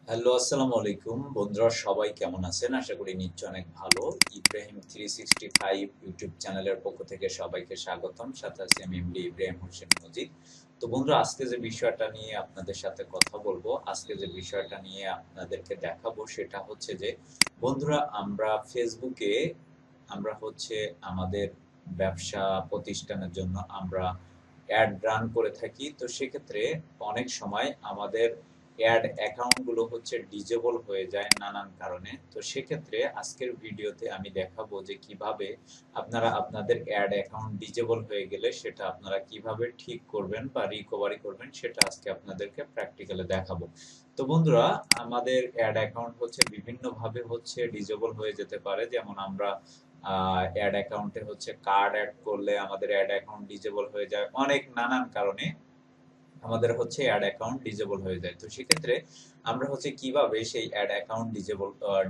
Hello, আসসালামু আলাইকুম বন্ধুরা, সবাই কেমন আছেন? আশা করি নিশ্চয় অনেক ভালো। ইব্রাহিম 365 ইউটিউব চ্যানেলের পক্ষ থেকে সবাইকে স্বাগতম। সাথে আছি আমি এমডি ইব্রাহিম হোসেন মজিদ। তো বন্ধুরা, আজকে যে বিষয়টা নিয়ে আপনাদের সাথে কথা বলবো, আজকে যে বিষয়টা নিয়ে আপনাদেরকে দেখাবো সেটা হচ্ছে যে বন্ধুরা, আমরা ফেসবুকে আমরা হচ্ছে আমাদের ব্যবসা প্রতিষ্ঠানের জন্য আমরা অ্যাড রান করে থাকি। তো সেক্ষেত্রে অনেক সময় আমাদের অ্যাড অ্যাকাউন্টগুলো হচ্ছে ডিজেবল হয়ে যায় নানান কারণে। তো সেক্ষেত্রে আজকের ভিডিওতে আমি দেখাবো যে কিভাবে আপনারা আপনাদের অ্যাড অ্যাকাউন্ট ডিজেবল হয়ে গেলে সেটা আপনারা কিভাবে ঠিক করবেন বা রিকভারি করবেন, সেটা আজকে আপনাদেরকে প্র্যাকটিক্যালি দেখাবো। তো বন্ধুরা, আমাদের অ্যাড অ্যাকাউন্ট হচ্ছে বিভিন্নভাবে হচ্ছে ডিজেবল হয়ে যেতে পারে। যেমন আমরা অ্যাড অ্যাকাউন্টে হচ্ছে কার্ড অ্যাড করলে আমাদের অ্যাড অ্যাকাউন্ট ডিজেবল হয়ে যায়, অনেক নানান কারণে আমাদের হচ্ছে অ্যাড অ্যাকাউন্ট ডিজেবল হয়ে যায়। তো সেক্ষেত্রে আমরা হচ্ছে কিভাবে সেই অ্যাড অ্যাকাউন্ট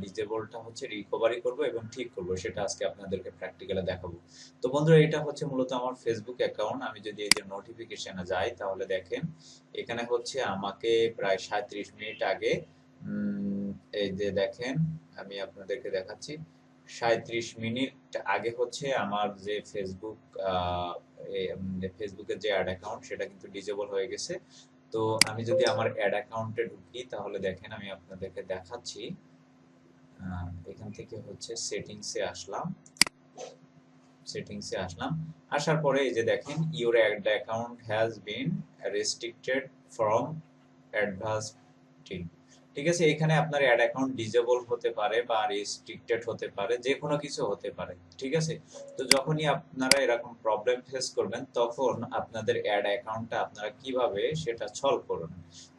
ডিজেবলটা হচ্ছে রিকভারি করব এবং ঠিক করব, সেটা আজকে আপনাদেরকে প্র্যাকটিক্যালি দেখাবো। তো বন্ধুরা, এটা হচ্ছে মূলত আমার ফেসবুক অ্যাকাউন্ট। আমি যদি এই যে নোটিফিকেশনে যাই তাহলে দেখেন এখানে হচ্ছে আমাকে প্রায় 37 মিনিট আগে উম, এই যে দেখেন, আমি আপনাদেরকে দেখাচ্ছি। 37 মিনিট আগে হচ্ছে আমার যে ফেসবুকের যে অ্যাড অ্যাকাউন্ট সেটা কিন্তু ডিজেবল হয়ে গেছে। তো আমি যদি আমার অ্যাড অ্যাকাউন্টে ঢুকি তাহলে দেখেন আমি আপনাদেরকে দেখাচ্ছি। এখান থেকে হচ্ছে সেটিংসে আসলাম। আসার পরে এই যে দেখেন, your add account has been restricted from advanced. ঠিক আছে, এখানে আপনার অ্যাড অ্যাকাউন্ট ডিজেবল হতে পারে বা রেস্ট্রিক্টেড হতে পারে, যে কোনো কিছু হতে পারে। ঠিক আছে, তো যখনই আপনারা এরকম প্রবলেম ফেস করবেন তখন আপনাদের অ্যাড অ্যাকাউন্টটা আপনারা কিভাবে সেটা সলভ করবেন।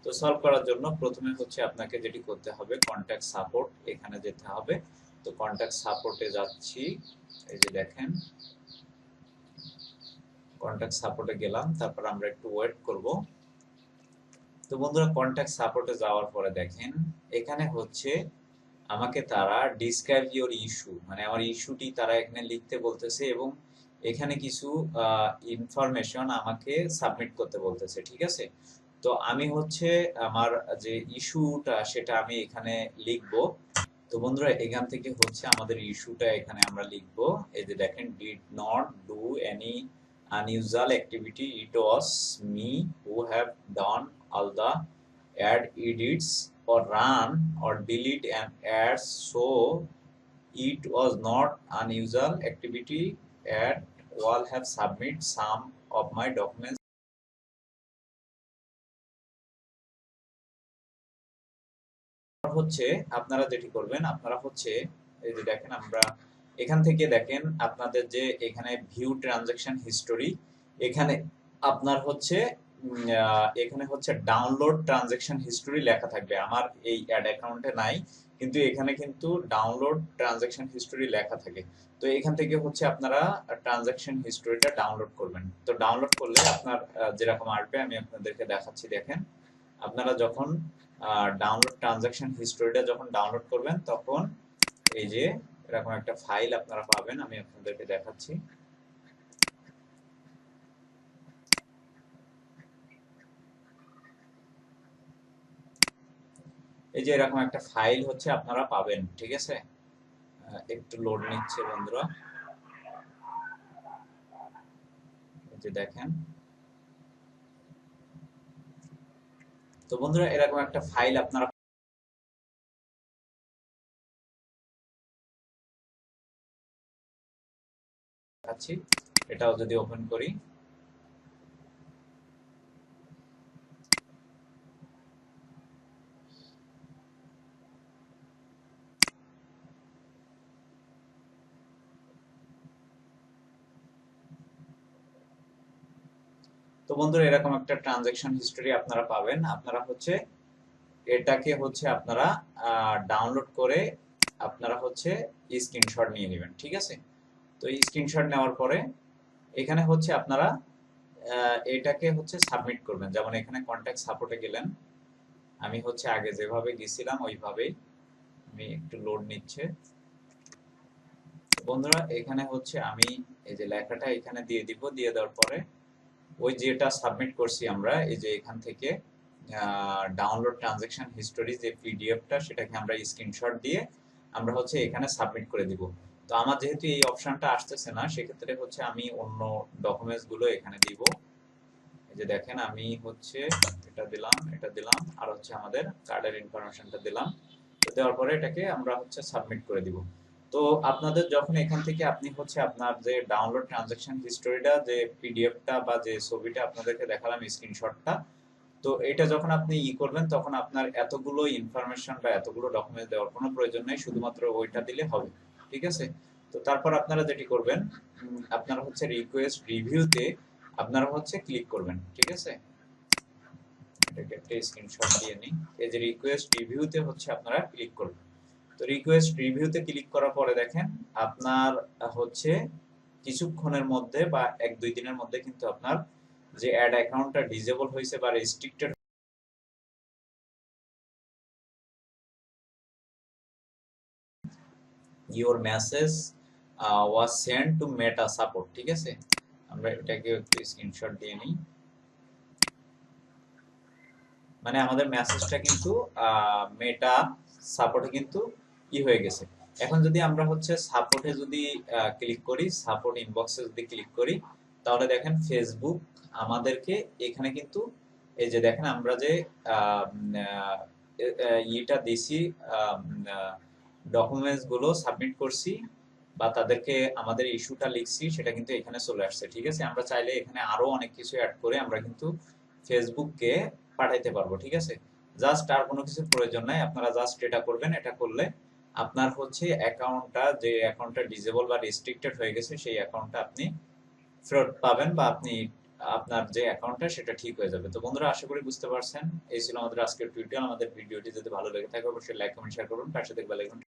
তো সলভ করার জন্য প্রথমে হচ্ছে আপনাকে যেটি করতে হবে, কন্ট্যাক্ট সাপোর্ট, এখানে যেতে হবে। তো কন্ট্যাক্ট সাপোর্টে যাচ্ছি। এই যে দেখেন, কন্ট্যাক্ট সাপোর্টে গেলাম, তারপর আমরা একটু ওয়েট করব। তো বন্ধুরা, কন্ট্যাক্ট সাপোর্টে যাওয়ার পরে দেখেন এখানে হচ্ছে আমাকে তারা ডিসক্রাইব ইওর ইস্যু, মানে আমার ইস্যুটি তারা এখানে লিখতে বলতেছে এবং এখানে কিছু ইনফরমেশন আমাকে সাবমিট করতে বলতেছে। ঠিক আছে, তো আমি হচ্ছে আমার যে ইস্যুটা সেটা আমি এখানে লিখবো। তো বন্ধুরা, এখান থেকে হচ্ছে আমাদের ইস্যুটা এখানে আমরা লিখবো। এই যে দেখেন, did not do any unusual activity, it was me who have done all the add edits or run or delete an ad, so it was not unusual activity at all. Have submit some of my documents হচ্ছে। আপনারা যেটি করবেন, আপনারা হচ্ছে এই যে দেখেন, আমরা এখান থেকে দেখেন আপনাদের যে এখানে ভিউ ট্রানজাকশন হিস্টোরি, এখানে আপনার হচ্ছে এখানে হচ্ছে ডাউনলোড ট্রানজাকশন হিস্টোরি লেখা থাকবে। আমার এই অ্যাড অ্যাকাউন্টে নাই, কিন্তু এখানে কিন্তু ডাউনলোড ট্রানজাকশন হিস্টোরি লেখা থাকে। তো এখান থেকে হচ্ছে আপনারা ট্রানজাকশন হিস্টোরিটা ডাউনলোড করবেন। তো ডাউনলোড করলে আপনার যেরকম আসবে আমি আপনাদেরকে দেখাচ্ছি। দেখেন, আপনারা যখন ডাউনলোড ট্রানজাকশন হিস্টোরিটা যখন ডাউনলোড করবেন তখন এই যে এরকম একটা ফাইল আপনারা পাবেন। আমি আপনাদেরকে দেখাচ্ছি। এই যে এরকম একটা ফাইল হচ্ছে আপনারা পাবেন। ঠিক আছে, একটু লোড নিচ্ছে বন্ধুরা। এই যে দেখেন, তো বন্ধুরা এরকম একটা ফাইল আপনারা পাচ্ছি। এটাও যদি ওপেন করি, তো বন্ধুরা এরকম একটা ট্রানজাকশন হিস্টোরি আপনারা পাবেন। আপনারা হচ্ছে এটাকে হচ্ছে আপনারা ডাউনলোড করে আপনারা হচ্ছে স্ক্রিনশট নিয়ে নেবেন। ঠিক আছে, তো স্ক্রিনশট নেওয়ার পরে এখানে হচ্ছে আপনারা এটাকে হচ্ছে সাবমিট করবেন। যেমন এখানে কন্ট্যাক্ট সাপোর্টে গেলেন, আমি হচ্ছে আগে যেভাবে গেছিলাম ওইভাবেই, আমি একটু লোড নিচ্ছে। বন্ধুরা, এখানে হচ্ছে আমি এই যে লেখাটা এখানে দিয়ে দিব, দিয়ে দেওয়ার পরে ওই যেটা সাবমিট করছি আমরা, এই যে এখান থেকে ডাউনলোড ট্রানজাকশন হিস্টোরি যে পিডিএফটা, সেটাকে আমরা স্ক্রিনশট দিয়ে আমরা হচ্ছে এখানে সাবমিট করে দিব। তো আমার যেহেতু এই অপশনটা আসতেছে না, সেক্ষেত্রে হচ্ছে আমি অন্য ডকুমেন্টস গুলো এখানে দিব। এই যে দেখেন, আমি হচ্ছে এটা দিলাম, এটা দিলাম, আর হচ্ছে আমাদের কার্ডের ইনফরমেশনটা দিলাম। তো দেওয়ার পরে এটাকে আমরা হচ্ছে সাবমিট করে দিব। তো আপনাদের যখন এখান থেকে আপনি হচ্ছে আপনার যে ডাউনলোড ট্রানজাকশন হিস্টোরিটা, যে পিডিএফটা বা যে ছবিটা আপনাদেরকে দেখালাম স্ক্রিনশটটা, তো এটা যখন আপনি করবেন, তখন আপনার এতগুলো ইনফরমেশন বা এতগুলো ডকুমেন্ট দেওয়ার কোনো প্রয়োজন নেই, শুধুমাত্র ওইটা দিলে হবে। ঠিক আছে? তো তারপর আপনারা যেটি করবেন, আপনারা হচ্ছে রিকোয়েস্ট রিভিউতে আপনারা হচ্ছে ক্লিক করবেন। ঠিক আছে? এটাকে একটা স্ক্রিনশট দিয়ে নিই। এই যে রিকোয়েস্ট রিভিউতে হচ্ছে আপনারা ক্লিক করবেন। তো রিকোয়েস্ট রিভিউতে ক্লিক করার পরে দেখেন, আপনার হচ্ছে কিছুক্ষণের মধ্যে বা 1-2 দিনের মধ্যে কিন্তু আপনার যে অ্যাড অ্যাকাউন্টটা ডিসেবল হয়েছে বা restricted, your message was send to meta support. ঠিক আছে? আমরা এটাকে একটু স্ক্রিনশট দিয়ে নিই। মানে আমাদের মেসেজটা কিন্তু মেটা সাপোর্টে কিন্তু হয়ে গেছে। এখন যদি আমরা হচ্ছে সাপোর্টে যদি ক্লিক করি, সাপোর্ট ইনবক্সে যদি ক্লিক করি, তাহলে দেখেন ফেসবুক আমাদেরকে এখানে কিন্তু এই যে দেখেন আমরা যে ইটা দিছি, ডকুমেন্টস গুলো সাবমিট করছি বা তাদেরকে আমাদের ইস্যুটা লিখছি, সেটা কিন্তু এখানে চলে আসছে। ঠিক আছে? আমরা চাইলে এখানে আরো অনেক কিছু অ্যাড করে আমরা কিন্তু ফেসবুককে পাঠাইতে পারবো। ঠিক আছে? জাস্ট আর কোনো কিছুর প্রয়োজন নাই, আপনারা জাস্ট এটা করবেন। এটা করলে আপনার হচ্ছে অ্যাকাউন্টটা, যে অ্যাকাউন্টটা ডিসেবল বা রেস্ট্রিক্টেড হয়ে গেছে, সেই অ্যাকাউন্টটা আপনি ফেরত পাবেন, বা আপনি আপনার যে অ্যাকাউন্টটা সেটা ঠিক হয়ে যাবে। তো বন্ধুরা, আশা করি বুঝতে পারছেন। এই ছিল আমাদের আজকের টিউটোরিয়াল। আমাদের ভিডিওটি যদি ভালো লেগে থাকে অবশ্যই লাইক কমেন্ট শেয়ার করুন, পাশে দেখবেন